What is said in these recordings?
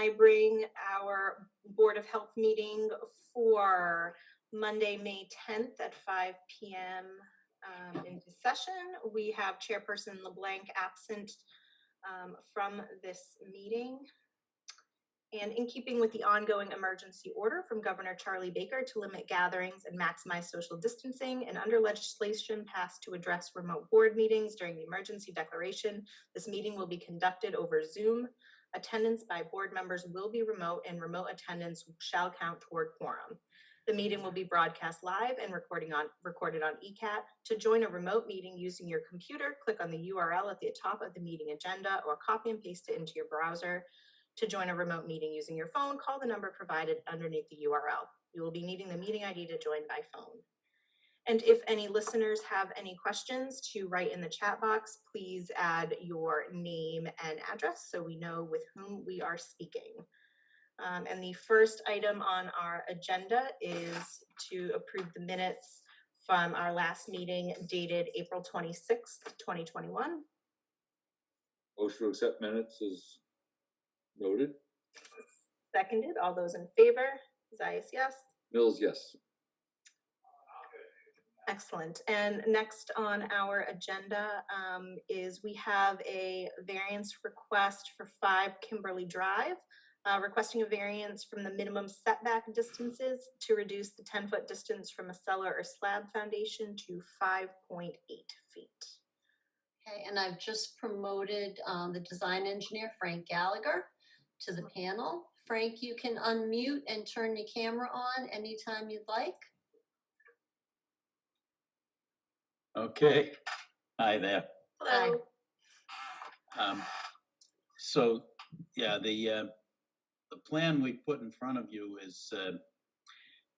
I bring our Board of Health meeting for Monday, May 10th at 5 p.m. Into session. We have Chairperson LeBlanc absent from this meeting. And in keeping with the ongoing emergency order from Governor Charlie Baker to limit gatherings and maximize social distancing, and under legislation passed to address remote board meetings during the emergency declaration, this meeting will be conducted over Zoom. Attendance by board members will be remote, and remote attendance shall count toward quorum. The meeting will be broadcast live and recorded on ECAT. To join a remote meeting using your computer, click on the URL at the top of the meeting agenda or copy and paste it into your browser. To join a remote meeting using your phone, call the number provided underneath the URL. You will be needing the meeting ID to join by phone. And if any listeners have any questions, to write in the chat box, please add your name and address so we know with whom we are speaking. And the first item on our agenda is to approve the minutes from our last meeting dated April 26th, 2021. Motion to accept minutes is noted. Seconded. All those in favor? Zayas, yes. Mills, yes. Excellent. And next on our agenda is we have a variance request for 5 Kimberly Drive, requesting a variance from the minimum setback distances to reduce the 10-foot distance from a cellar or slab foundation to 5.8 feet. Okay, and I've just promoted the design engineer, Frank Gallagher, to the panel. Frank, you can unmute and turn your camera on anytime you'd like. Okay. Hi there. Hello. So, yeah, the plan we put in front of you is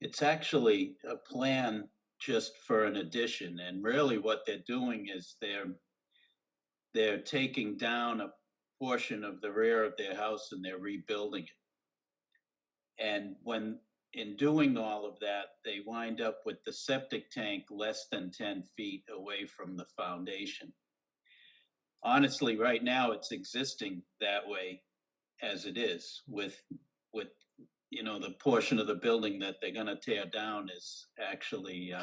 it's actually a plan just for an addition, and really what they're doing is they're taking down a portion of the rear of their house and they're rebuilding it. And when in doing all of that, they wind up with the septic tank less than 10 feet away from the foundation. Honestly, right now it's existing that way as it is with you know, the portion of the building that they're going to tear down is actually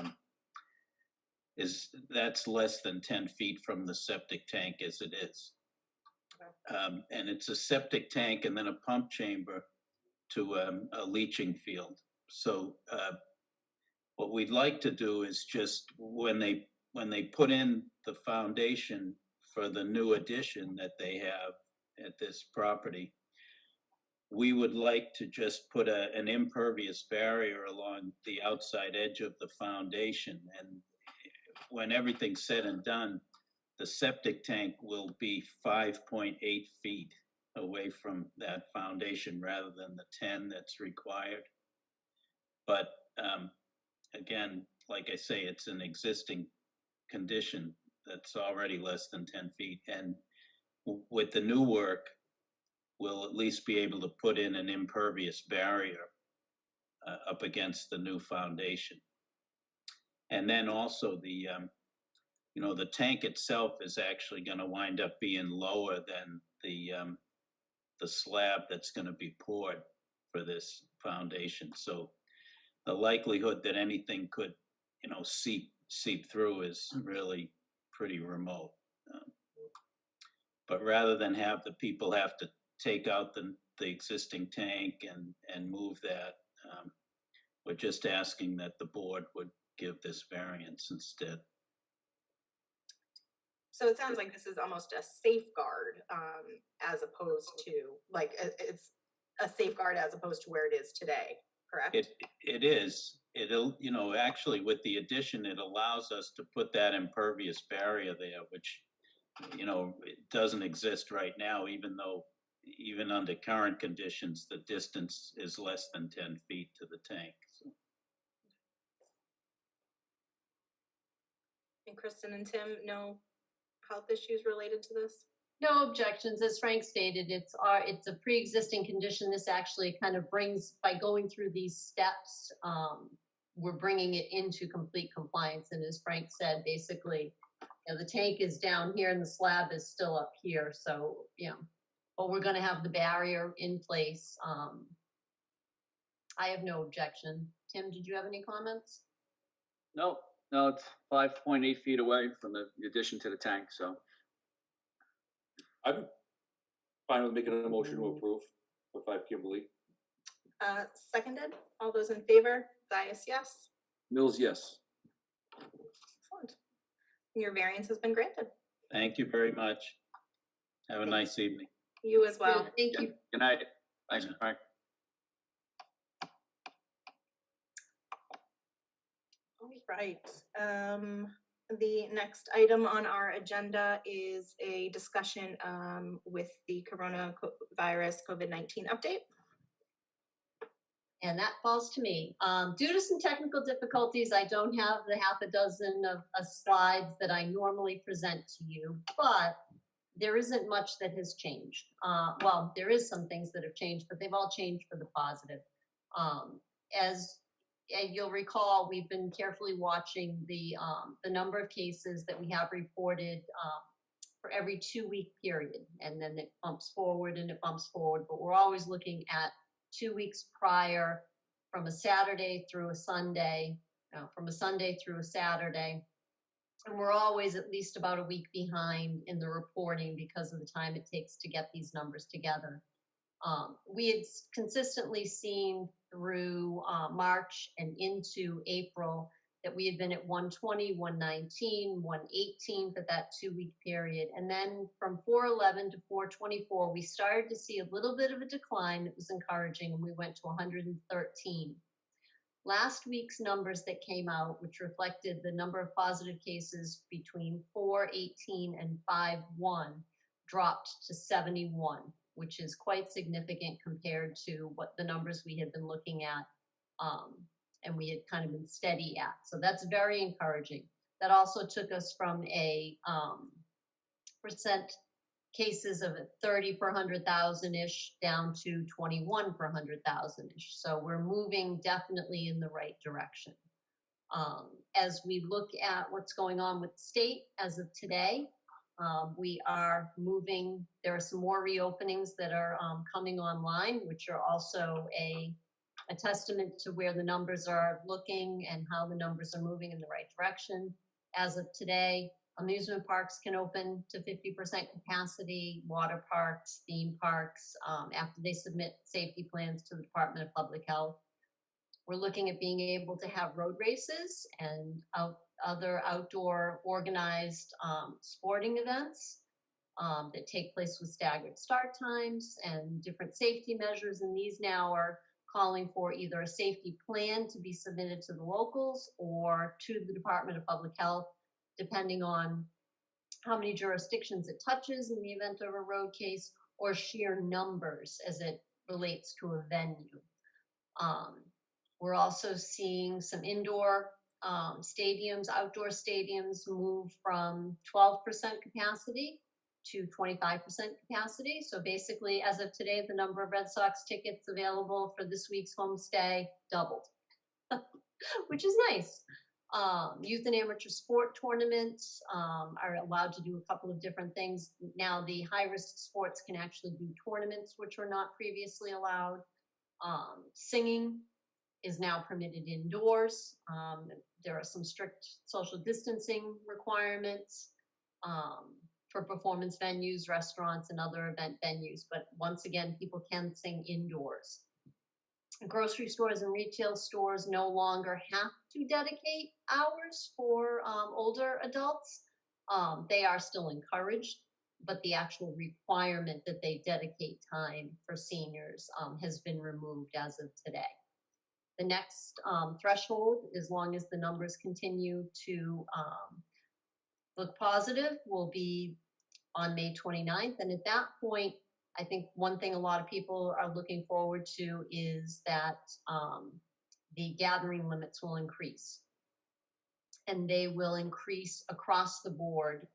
that's less than 10 feet from the septic tank as it is. And it's a septic tank and then a pump chamber to a leaching field. So what we'd like to do is just when they put in the foundation for the new addition that they have at this property, we would like to just put an impervious barrier along the outside edge of the foundation. And when everything's said and done, the septic tank will be 5.8 feet away from that foundation rather than the 10 that's required. But again, like I say, it's an existing condition that's already less than 10 feet. And with the new work, we'll at least be able to put in an impervious barrier up against the new foundation. And then also the, you know, the tank itself is actually going to wind up being lower than the slab that's going to be poured for this foundation. So the likelihood that anything could, you know, seep through is really pretty remote. But rather than have the people have to take out the existing tank and move that, we're just asking that the board would give this variance instead. So it sounds like this is almost a safeguard as opposed to, like, it's a safeguard as opposed to where it is today, correct? It is. It'll, you know, actually with the addition, it allows us to put that impervious barrier there, which, you know, it doesn't exist right now, even though, even under current conditions, the distance is less than 10 feet to the tank. So. And Kristen and Tim, no health issues related to this? No objections. As Frank stated, it's a pre-existing condition. This actually kind of brings, by going through these steps, we're bringing it into complete compliance. And as Frank said, basically, you know, the tank is down here and the slab is still up here. So, you know, but we're gonna have the barrier in place. I have no objection. Tim, did you have any comments? No, it's 5.8 feet away from the addition to the tank, so. I'm fine with making a motion to approve for 5 Kimberly. Seconded, all those in favor? Zias, yes. Mills, yes. Excellent. Your variance has been granted. Thank you very much. Have a nice evening. You as well. Good, thank you. Good night. Thanks, Frank. All right. The next item on our agenda is a discussion with the coronavirus COVID-19 update. And that falls to me. Due to some technical difficulties, I don't have the half a dozen of slides that I normally present to you, but there isn't much that has changed. Well, there is some things that have changed, but they've all changed for the positive. As you'll recall, we've been carefully watching the number of cases that we have reported for every 2-week period, and then it bumps forward and it bumps forward, but we're always looking at 2 weeks prior, from a Saturday through a Sunday, from a Sunday through a Saturday. And we're always at least about a week behind in the reporting because of the time it takes to get these numbers together. We had consistently seen through March and into April that we had been at 120, 119, 118 for that 2-week period. And then from 411 to 424, we started to see a little bit of a decline that was encouraging, and we went to 113. Last week's numbers that came out, which reflected the number of positive cases between 418 and 51, dropped to 71, which is quite significant compared to what the numbers we had been looking at and we had kind of been steady at. So that's very encouraging. That also took us from a percent cases of 30 per 100,000-ish down to 21 per 100,000-ish. So we're moving definitely in the right direction. As we look at what's going on with the state as of today, we are moving. There are some more reopenings that are coming online, which are also a testament to where the numbers are looking and how the numbers are moving in the right direction. As of today, amusement parks can open to 50% capacity, water parks, theme parks, after they submit safety plans to the Department of Public Health. We're looking at being able to have road races and other outdoor organized sporting events that take place with staggered start times and different safety measures. And these now are calling for either a safety plan to be submitted to the locals or to the Department of Public Health, depending on how many jurisdictions it touches in the event of a road case, or sheer numbers as it relates to a venue. We're also seeing some indoor stadiums, outdoor stadiums move from 12% capacity to 25% capacity. So basically, as of today, the number of Red Sox tickets available for this week's homestay doubled, which is nice. Youth and amateur sport tournaments are allowed to do a couple of different things. Now the high-risk sports can actually do tournaments, which were not previously allowed. Singing is now permitted indoors. There are some strict social distancing requirements for performance venues, restaurants, and other event venues. But once again, people can sing indoors. Grocery stores and retail stores no longer have to dedicate hours for older adults. They are still encouraged, but the actual requirement that they dedicate time for seniors has been removed as of today. The next threshold, as long as the numbers continue to look positive, will be on May 29th. And at that point, I think one thing a lot of people are looking forward to is that the gathering limits will increase. And they will increase across the board.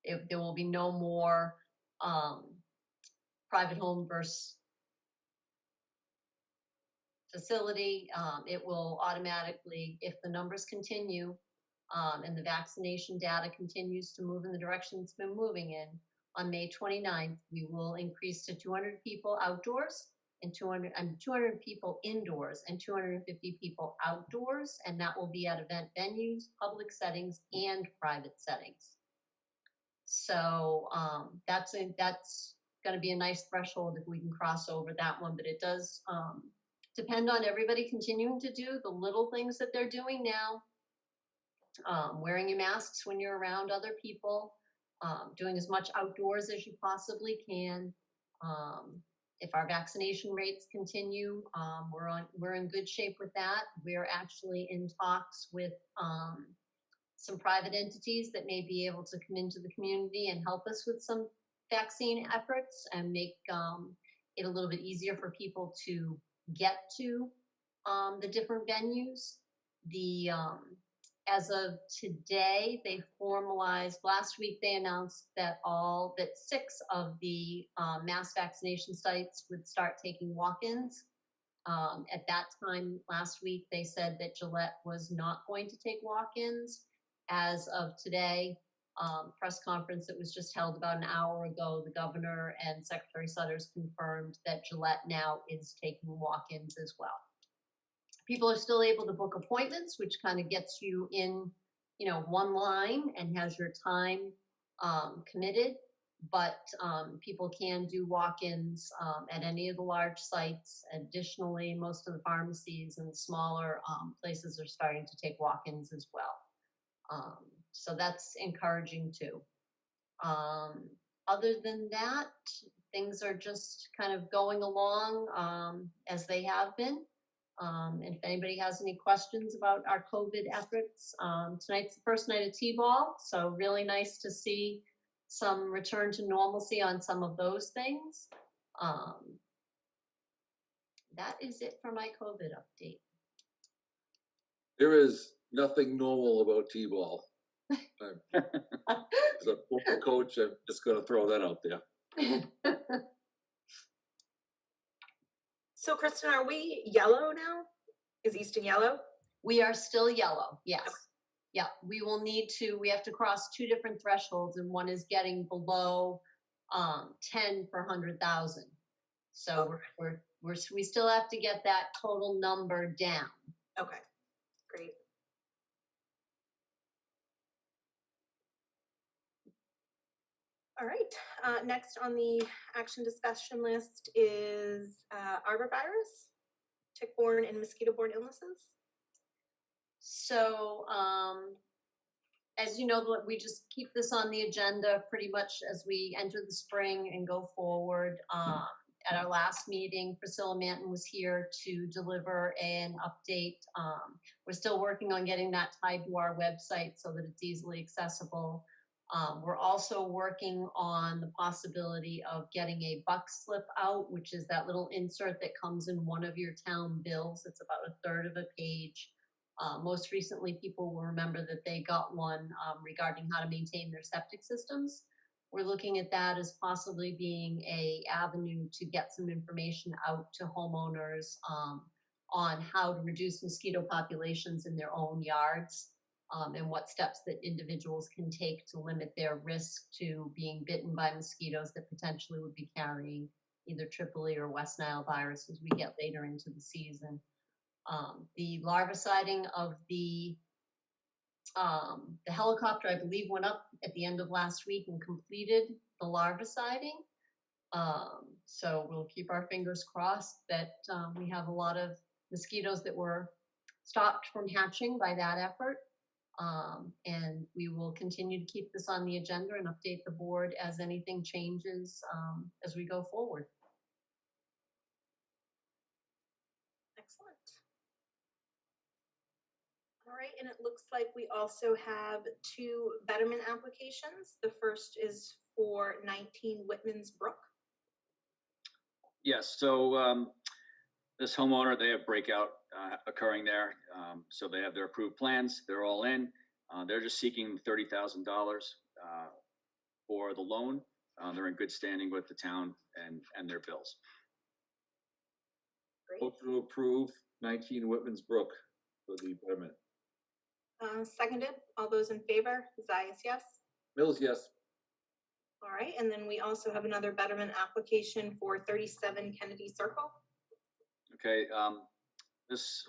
There will be no more private home versus facility. It will automatically, if the numbers continue and the vaccination data continues to move in the direction it's been moving in, on May 29th, we will increase to 200 people outdoors and 200 people indoors and 250 people outdoors, and that will be at event venues, public settings, and private settings. So that's going to be a nice threshold if we can cross over that one, but it does depend on everybody continuing to do the little things that they're doing now. Wearing your masks when you're around other people, doing as much outdoors as you possibly can. If our vaccination rates continue, we're in good shape with that. We're actually in talks with some private entities that may be able to come into the community and help us with some vaccine efforts and make it a little bit easier for people to get to the different venues. As of today, they formalized, last week they announced that 6 of the mass vaccination sites would start taking walk-ins. At that time last week, they said that Gillette was not going to take walk-ins. As of today, press conference that was just held about an hour ago, the governor and Secretary Sutters confirmed that Gillette now is taking walk-ins as well. People are still able to book appointments, which kind of gets you in, one line and has your time committed, but people can do walk-ins at any of the large sites. Additionally, most of the pharmacies and smaller places are starting to take walk-ins as well. So that's encouraging too. Other than that, things are just kind of going along as they have been. And if anybody has any questions about our COVID efforts, tonight's the first night of T-ball, so really nice to see some return to normalcy on some of those things. That is it for my COVID update. There is nothing normal about T-ball. As a former coach, I'm just gonna throw that out there. So Kristen, are we yellow now? Is Easton yellow? We are still yellow, yes. Yeah, we have to cross 2 different thresholds, and one is getting below 10 per 100,000. So we still have to get that total number down. Okay, great. All right, next on the action discussion list is arborvirus, tick-borne and mosquito-borne illnesses. So, as you know, we just keep this on the agenda pretty much as we enter the spring and go forward. At our last meeting, Priscilla Manton was here to deliver an update. We're still working on getting that tied to our website so that it's easily accessible. We're also working on the possibility of getting a buck slip out, which is that little insert that comes in one of your town bills. It's about 1/3 of a page. Most recently, people will remember that they got one regarding how to maintain their septic systems. We're looking at that as possibly being an avenue to get some information out to homeowners on how to reduce mosquito populations in their own yards. And what steps that individuals can take to limit their risk to being bitten by mosquitoes that potentially would be carrying either Tripoli or West Nile virus as we get later into the season. The larviciding of the helicopter, I believe, went up at the end of last week and completed the larviciding. So we'll keep our fingers crossed that we have a lot of mosquitoes that were stopped from hatching by that effort. And we will continue to keep this on the agenda and update the board as anything changes as we go forward. Excellent. All right, and it looks like we also have 2 Betterment applications. The first is for 19 Whitman's Brook. Yes, so this homeowner, they have breakout occurring there. So they have their approved plans, they're all in. They're just seeking $30,000 for the loan. They're in good standing with the town and their bills. Great. Vote to approve 19 Whitman's Brook for the Betterment. Seconded. All those in favor? Zayas, yes. Mills, yes. All right, and then we also have another betterment application for 37 Kennedy Circle. Okay, this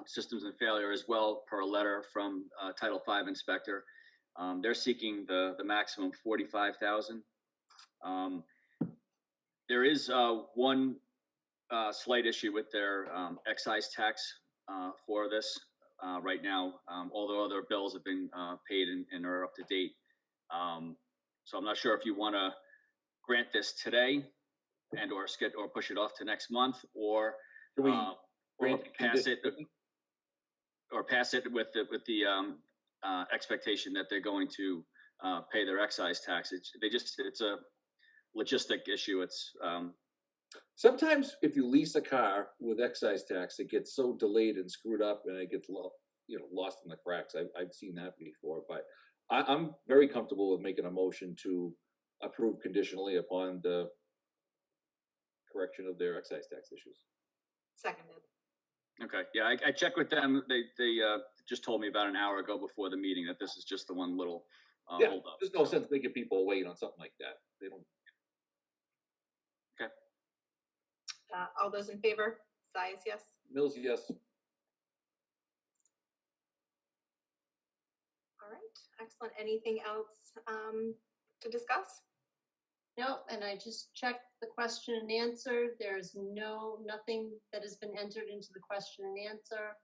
system's in failure as well per a letter from Title V inspector. They're seeking the maximum 45,000. There is one slight issue with their excise tax for this right now, although other bills have been paid and are up to date. So I'm not sure if you want to grant this today and or push it off to next month, or Can we or grant pass it, condition? or pass it with the expectation that they're going to pay their excise tax. It's a logistic issue. It's Sometimes if you lease a car with excise tax, it gets so delayed and screwed up and it gets lost in the cracks. I've seen that before, but I'm very comfortable with making a motion to approve conditionally upon the correction of their excise tax issues. Seconded. okay. Yeah, I checked with them. They just told me about an hour ago before the meeting that this is just the one little Yeah, hold up. there's no sense making people wait on something like that. They don't. All those in favor? Size, yes. Mills, yes. All right, excellent. Anything else to discuss? No, and I just checked the question and answer. There's nothing that has been entered into the question and answer.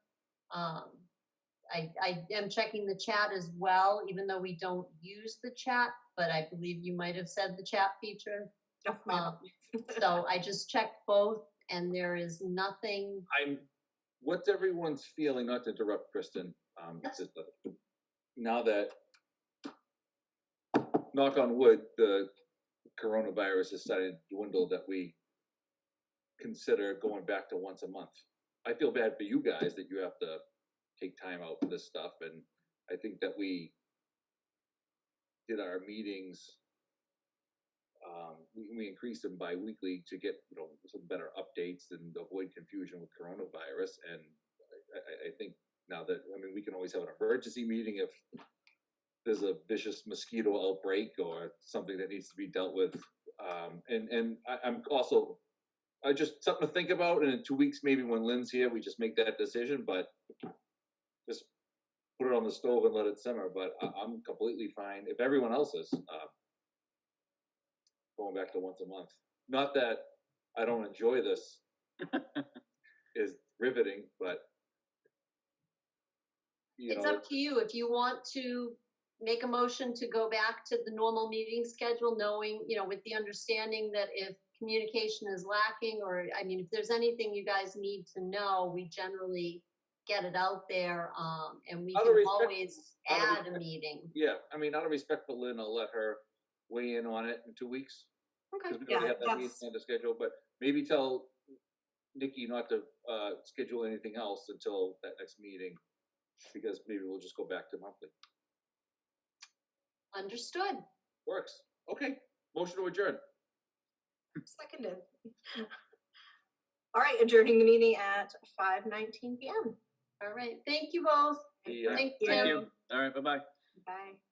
I am checking the chat as well, even though we don't use the chat, but I believe you might have said the chat feature. No, So I just checked both, and there is nothing. What's everyone's feeling, not to interrupt Kristen, now that, knock on wood, the coronavirus has started to dwindle, that we consider going back to once a month? I feel bad for you guys that you have to take time out for this stuff, and I think that we did our meetings, we increased them bi-weekly to get some better updates and avoid confusion with coronavirus. And I think now that, we can always have an emergency meeting if there's a vicious mosquito outbreak or something that needs to be dealt with. And I'm also, just something to think about. And in 2 weeks, maybe when Lynn's here, we just make that decision, but just put it on the stove and let it simmer. But I'm completely fine if everyone else is going back to once a month. Not that I don't enjoy this is riveting, but It's up to you. If you want to make a motion to go back to the normal meeting schedule, knowing, with the understanding that if communication is lacking, or, if there's anything you guys need to know, we generally get it out there, and we can always add a meeting. Yeah, out of respect for Lynn, I'll let her weigh in on it in 2 weeks. Okay, Because we don't have that meeting on the schedule, but maybe tell Nikki not to schedule anything else until that next meeting, because maybe we'll just go back to monthly. Understood. Works. Okay, motion to adjourn. seconded. All right, adjourning the meeting at 5:19 p.m. All right. Thank you both. Yeah. Thank Thank Tim. you. All right, bye-bye. Bye.